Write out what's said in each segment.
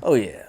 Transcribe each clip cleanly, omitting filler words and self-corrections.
Oh yeah.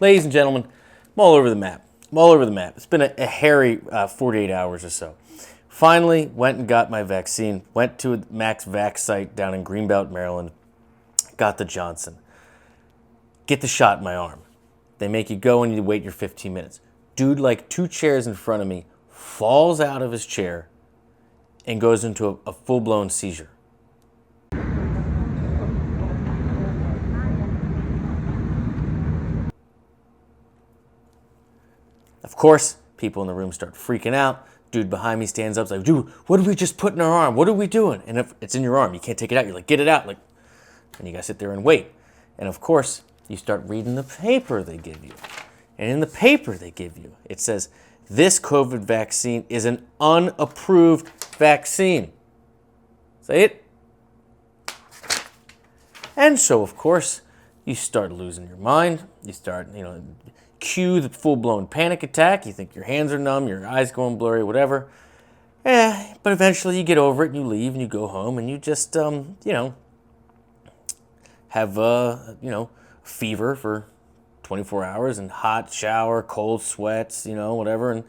Ladies and gentlemen, I'm all over the map. I'm all over the map. It's been a hairy 48 hours or so. Finally went and got my vaccine. Went to a Max Vax site down in Greenbelt, Maryland. Got the Johnson. Get the shot in my arm. They make you go and you wait your 15 minutes. Dude, like 2 chairs in front of me, falls out of his chair and goes into a full-blown seizure. Of course, people in the room start freaking out. Dude behind me stands up, like, dude, what did we just put in our arm? What are we doing? And if it's in your arm, you can't take it out. You're like, get it out. Like, and you gotta sit there and wait. And of course, you start reading the paper they give you. And in the paper they give you, it says, this COVID vaccine is an unapproved vaccine. Say it. And so, of course, you start losing your mind. You start, cue the full-blown panic attack. You think your hands are numb, your eyes going blurry, whatever. But eventually you get over it and you leave and you go home and you just, have, fever for 24 hours and hot shower, cold sweats, whatever. And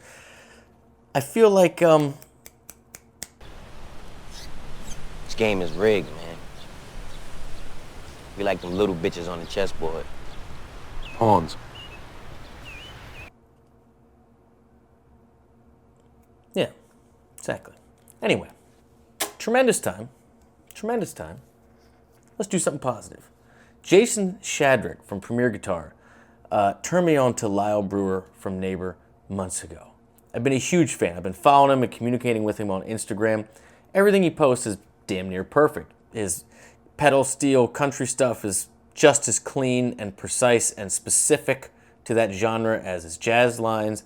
I feel like, This game is rigged, man. We like them little bitches on the chessboard. Pawns. Yeah, exactly. Anyway, tremendous time. Let's do something positive. Jason Shadrick from Premier Guitar turned me on to Lyle Brewer from Neighbor months ago. I've been a huge fan. I've been following him and communicating with him on Instagram. Everything he posts is damn near perfect. His pedal steel country stuff is just as clean and precise and specific to that genre as his jazz lines.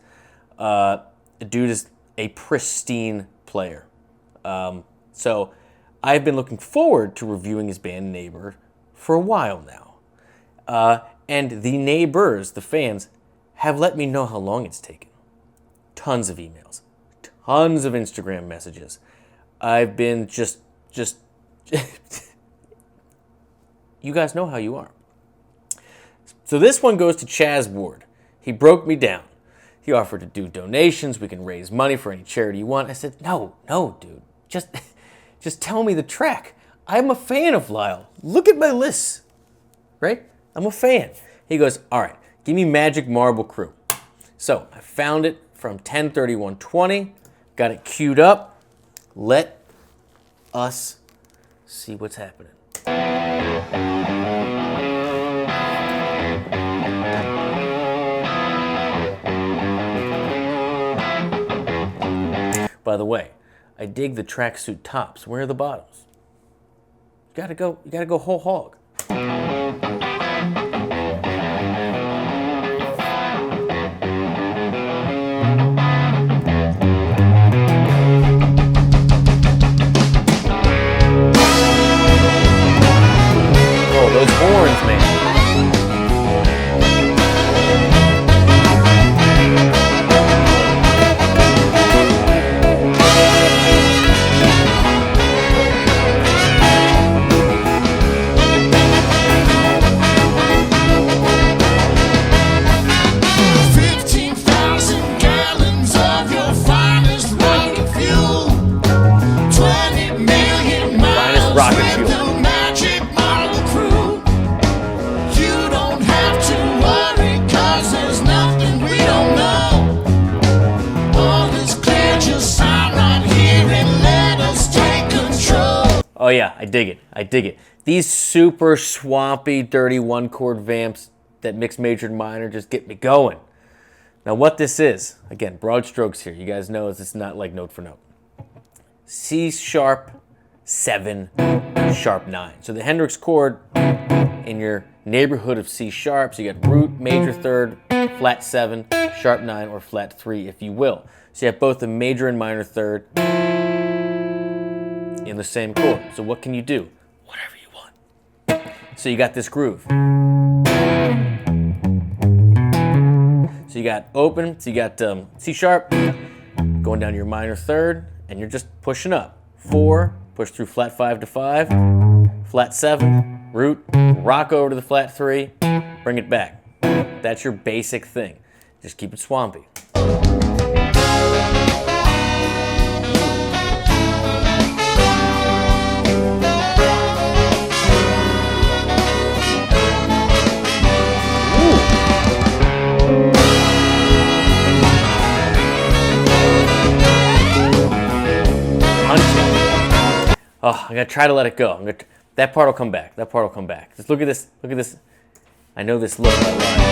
The dude is a pristine player. So I've been looking forward to reviewing his band Neighbor for a while now. And the neighbors, the fans, have let me know how long it's taken. Tons of emails, tons of Instagram messages. I've been just you guys know how you are. So this one goes to Chaz Ward. He broke me down. He offered to do donations. We can raise money for any charity you want. I said, no, dude. Just tell me the track. I'm a fan of Lyle. Look at my lists, right? I'm a fan. He goes, all right, give me Magic Marble Crew. So I found it from 10/31/20, got it queued up. Let us see what's happening. By the way, I dig the tracksuit tops. Where are the bottoms? You gotta go whole hog. Oh, those horns, man. Oh yeah, I dig it. These super swampy, dirty one-chord vamps that mix major and minor just get me going. Now what this is, again, broad strokes here. You guys know it's not like note for note. C sharp 7, sharp 9. So the Hendrix chord in your neighborhood of C sharp, so you got root, major third, flat 7, sharp 9, or flat 3, if you will. So you have both the major and minor third in the same chord. So what can you do? Whatever you want. So you got this groove. So you got open, so you got C sharp, going down to your minor third, and you're just pushing up. 4, push through flat 5 to 5, flat 7, root, rock over to the flat 3, bring it back. That's your basic thing. Just keep it swampy. Oh, I'm gonna try to let it go. That part will come back. That part will come back. Just look at this. Look at this. I know this look by Lyle.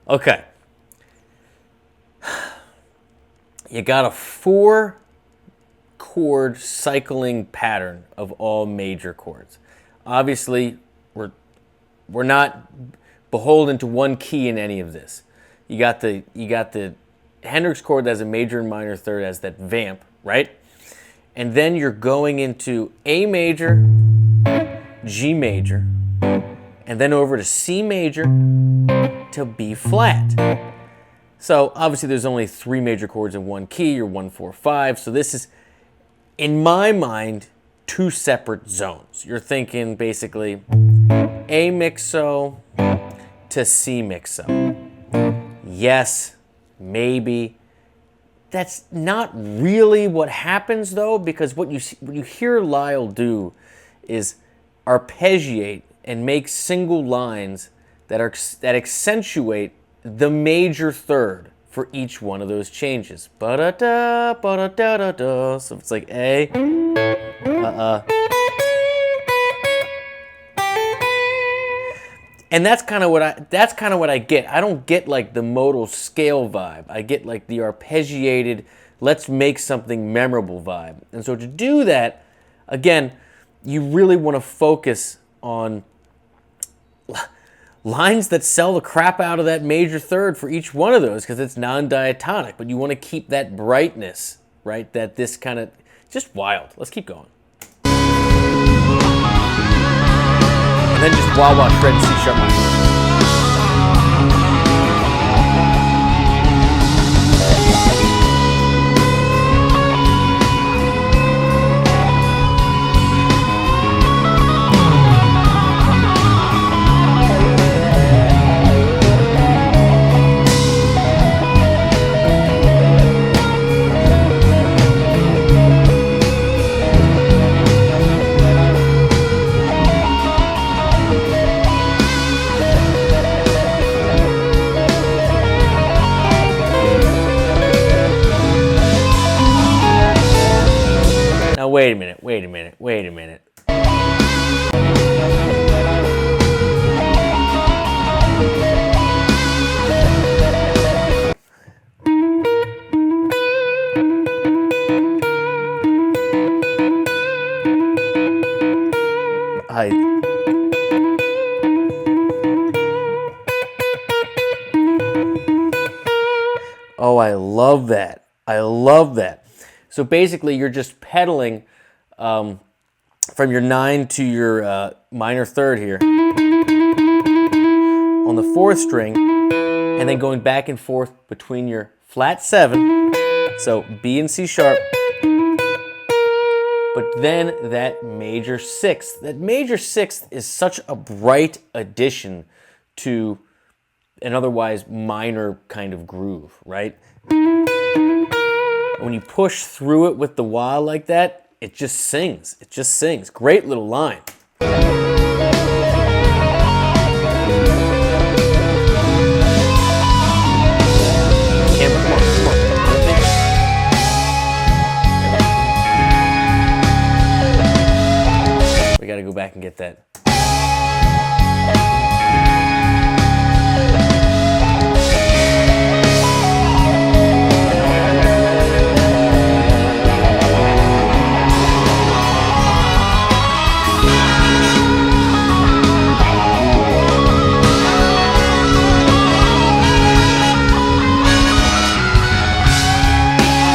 Okay. You got a 4-chord cycling pattern of all major chords. Obviously, we're not beholden to one key in any of this. You got the Hendrix chord that has a major and minor third as that vamp, right? And then you're going into A major, G major, and then over to C major to B flat. So obviously there's only 3 major chords in one key, or 1, 4, 5. So this is, in my mind, 2 separate zones. You're thinking basically A mixo to C mixo. Yes, maybe. That's not really what happens though, because what you hear Lyle do is arpeggiate and make single lines that accentuate the major third for each one of those changes. Ba-da-da, ba-da-da-da-da. So it's like A, and that's kind of what I get. I don't get like the modal scale vibe. I get like the arpeggiated, let's make something memorable vibe. And so to do that, again, you really want to focus on lines that sell the crap out of that major third for each one of those, because it's non-diatonic, but you want to keep that brightness, right? That this kind of, just wild. Let's keep going. And then just wah-wah shred C sharp minor. wait a minute, wait a minute, wait a minute. Oh, I love that. I love that. So basically, you're just pedaling from your 9 to your minor third here on the 4th string, and then going back and forth between your flat 7, so B and C sharp, but then that major 6th. That major 6th is such a bright addition to an otherwise minor kind of groove, right? When you push through it with the wah like that, it just sings. It just sings. Great little line. We gotta go back and get that.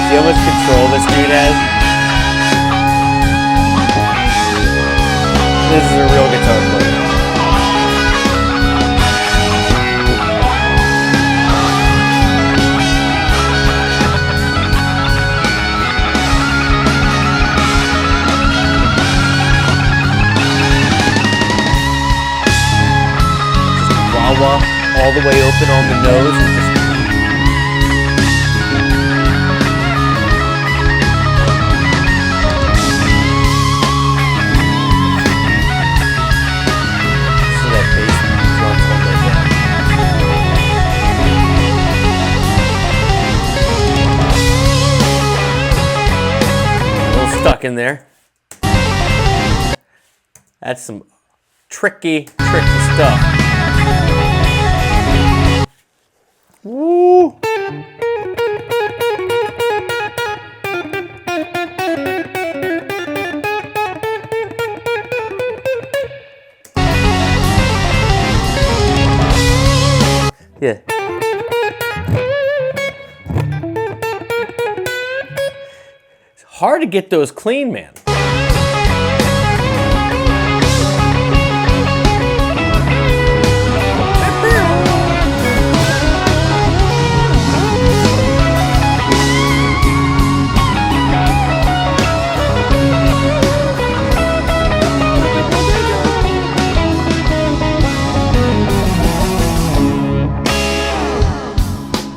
See how much control this dude has? This is a real guitar player. Just wah-wah all the way open on the nose. And just stuck in there. That's some tricky stuff. Woo! Yeah. Hard to get those clean, man.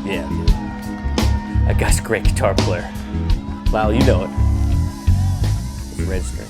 Yeah. That guy's a great guitar player. Lyle, you know it. It's red string.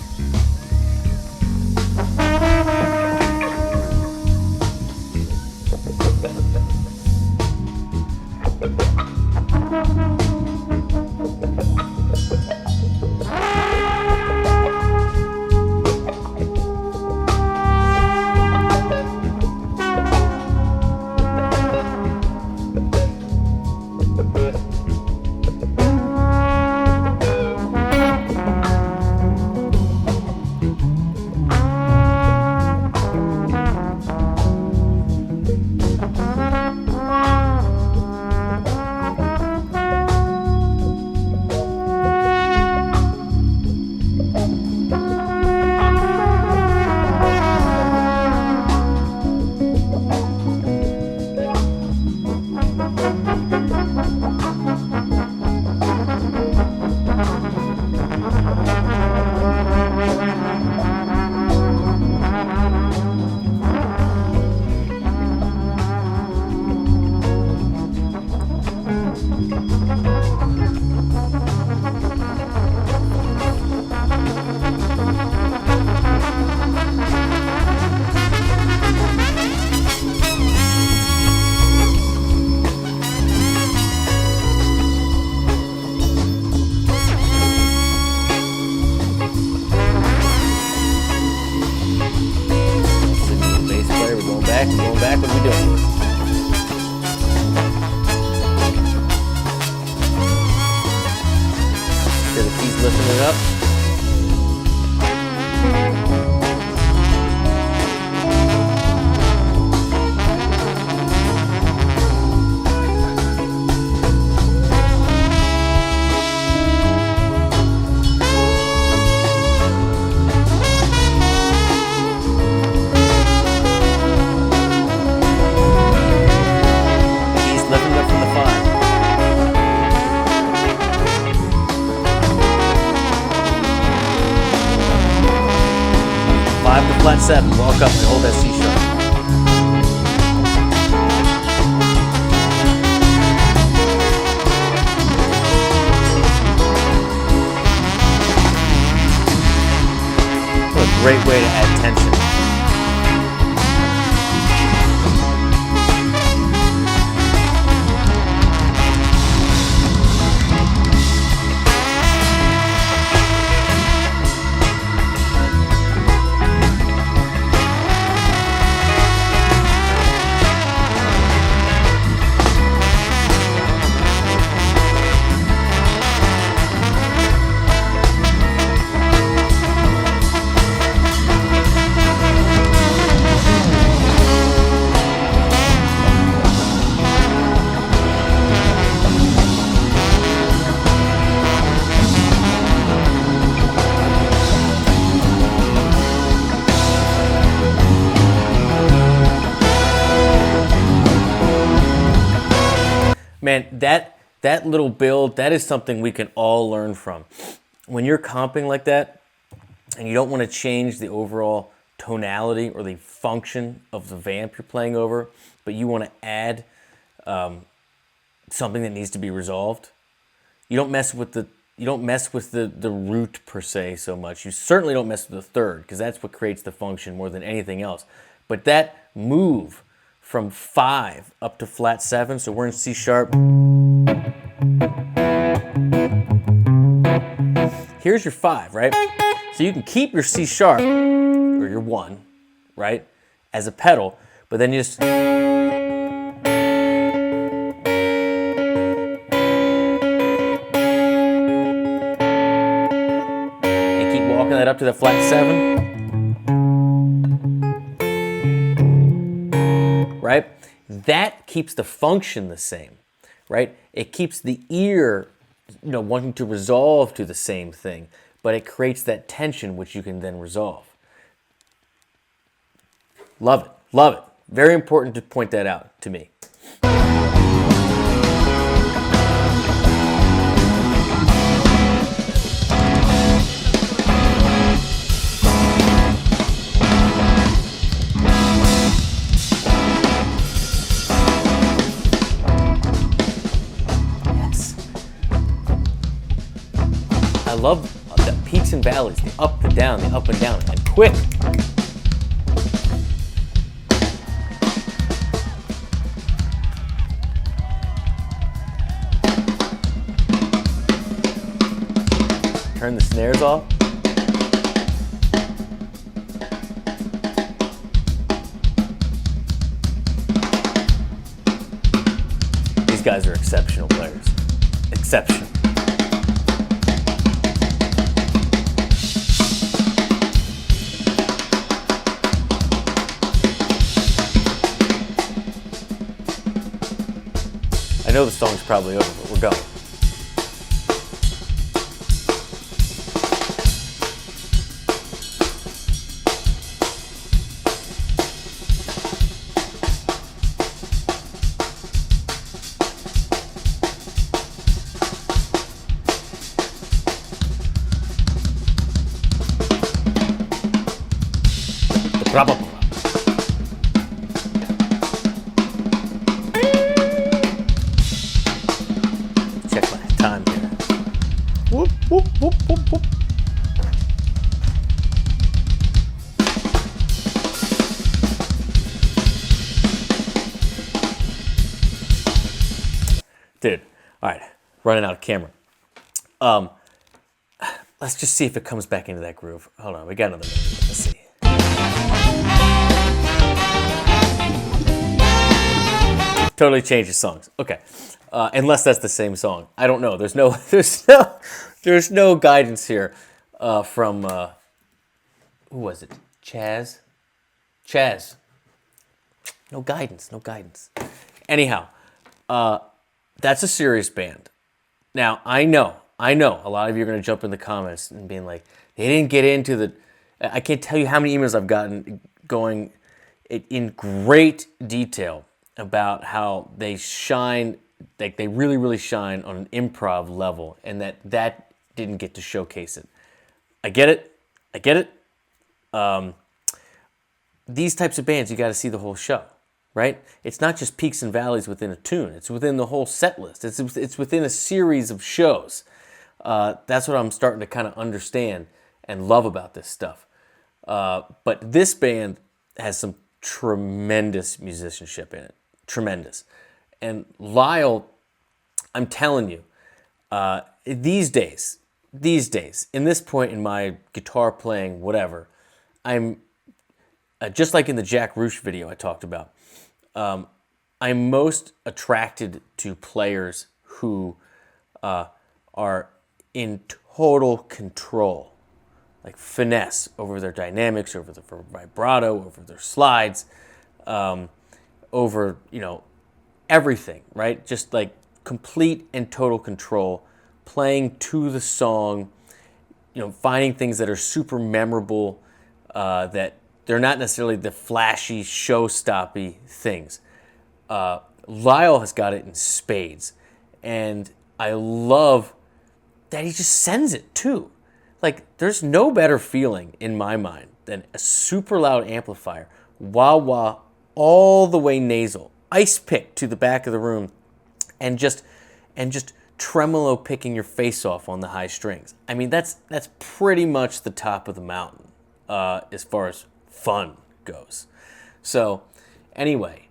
Hear the keys lifting it up. Flat 7, walk up and hold that C sharp. What a great way to add tension. Man, that little build, that is something we can all learn from. When you're comping like that, and you don't want to change the overall tonality or the function of the vamp you're playing over, but you want to add something that needs to be resolved, you don't mess with the root per se so much. You certainly don't mess with the third, because that's what creates the function more than anything else. But that move from 5 up to flat 7, so we're in C sharp. Here's your 5, right? So you can keep your C sharp, or your 1, right, as a pedal, but then you just... and keep walking that up to the flat 7. Right? That keeps the function the same, right? It keeps the ear, wanting to resolve to the same thing, but it creates that tension which you can then resolve. Love it, love it. Very important to point that out to me. I love the peaks and valleys, the up, the down, the up and down, and quick. Turn the snares off. These guys are exceptional players. Exceptional. I know the song's probably over, but we're going. The check my time here. Whoop, whoop, whoop, whoop, whoop. Dude, all right, running out of camera. Let's just see if it comes back into that groove. Hold on, we got another minute. Let's see. Totally changes songs. Okay. Unless that's the same song. I don't know. There's no guidance here from who was it? Chaz. No guidance. Anyhow, that's a serious band. Now I know a lot of you are going to jump in the comments and being like, they didn't get into the. I can't tell you how many emails I've gotten going in great detail about how they shine, like they really, really shine on an improv level, and that didn't get to showcase it. I get it. These types of bands, you got to see the whole show, right? It's not just peaks and valleys within a tune. It's within the whole set list. It's within a series of shows. That's what I'm starting to kind of understand and love about this stuff. But this band has some tremendous musicianship in it. Tremendous. And Lyle, I'm telling you, these days, in this point in my guitar playing, whatever, I'm just like in the Jack Roosh video I talked about, I'm most attracted to players who are in total control, like finesse over their dynamics, over the vibrato, over their slides, over, everything, right? Just like complete and total control, playing to the song, finding things that are super memorable, that they're not necessarily the flashy, show-stoppy things. Lyle has got it in spades, and I love that he just sends it too. Like, there's no better feeling in my mind than a super loud amplifier, wah-wah, all the way nasal, ice pick to the back of the room, and just tremolo picking your face off on the high strings. I mean, that's pretty much the top of the mountain as far as fun goes. So, anyway,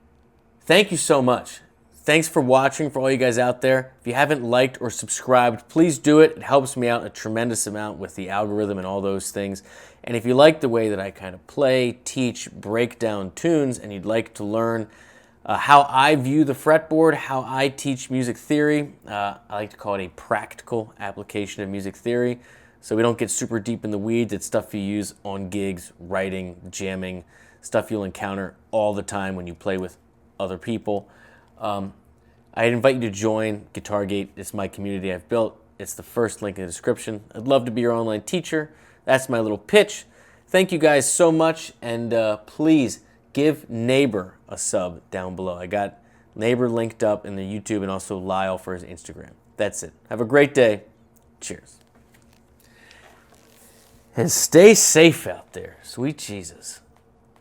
thank you so much. Thanks for watching, for all you guys out there. If you haven't liked or subscribed, please do it. It helps me out a tremendous amount with the algorithm and all those things. And if you like the way that I kind of play, teach, break down tunes, and you'd like to learn how I view the fretboard, how I teach music theory, I like to call it a practical application of music theory. So we don't get super deep in the weeds. It's stuff you use on gigs, writing, jamming, stuff you'll encounter all the time when you play with other people. I invite you to join GuitarGate. It's my community I've built. It's the first link in the description. I'd love to be your online teacher. That's my little pitch. Thank you guys so much, and please give Neighbor a sub down below. I got Neighbor linked up in the YouTube and also Lyle for his Instagram. That's it. Have a great day. Cheers. And stay safe out there. Sweet Jesus.